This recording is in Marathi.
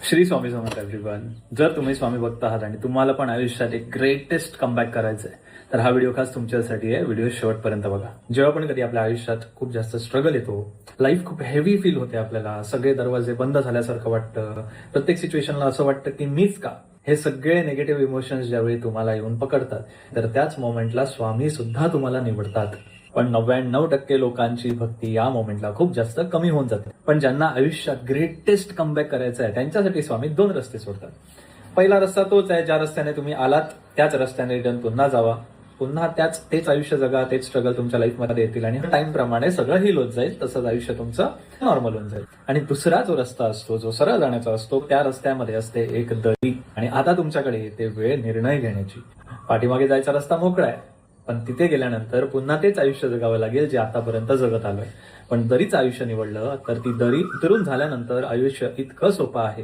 श्री स्वामी समर्थ एव्हरीवन. जर तुम्ही स्वामी भक्त आहात आणि तुम्हाला पण आयुष्यात एक ग्रेटेस्ट कमबॅक करायचं आहे तर हा व्हिडिओ खास तुमच्यासाठी आहे. व्हिडिओ शेवटपर्यंत बघा. जेव्हा पण कधी आपल्या आयुष्यात खूप जास्त स्ट्रगल येतो, लाईफ खूप हेवी फील होते, आपल्याला सगळे दरवाजे बंद झाल्यासारखं वाटतं, प्रत्येक सिच्युएशनला असं वाटतं की मीच का, हे सगळे निगेटिव्ह इमोशन्स ज्यावेळी तुम्हाला येऊन पकडतात तर त्याच मोमेंटला स्वामी सुद्धा तुम्हाला निवडतात. पण 99% लोकांची भक्ती या मोमेंटला खूप जास्त कमी होऊन जाते. पण ज्यांना आयुष्यात ग्रेटेस्ट कमबॅक करायचं आहे त्यांच्यासाठी स्वामी 2 रस्ते सोडतात. पहिला रस्ता तोच आहे ज्या रस्त्याने तुम्ही आलात त्याच रस्त्याने रिटर्न पुन्हा जावा, पुन्हा तेच आयुष्य जगा, तेच स्ट्रगल तुमच्या लाईफमध्ये येतील आणि टाइम प्रमाणे सगळं हील होत जाईल, तसंच आयुष्य तुमचं नॉर्मल होऊन जाईल. आणि दुसरा जो रस्ता असतो, जो सरळ जाण्याचा असतो, त्या रस्त्यामध्ये असते एक दरी. आणि आता तुमच्याकडे येते वेळ निर्णय घेण्याची. पाठीमागे जायचा रस्ता मोकळा आहे, पण तिथे गेल्यानंतर पुन्हा तेच आयुष्य जगावं लागेल जे आतापर्यंत जगत आलोय. पण दरीचं आयुष्य निवडलं तर ती दरी उतरून झाल्यानंतर आयुष्य इतकं सोपं आहे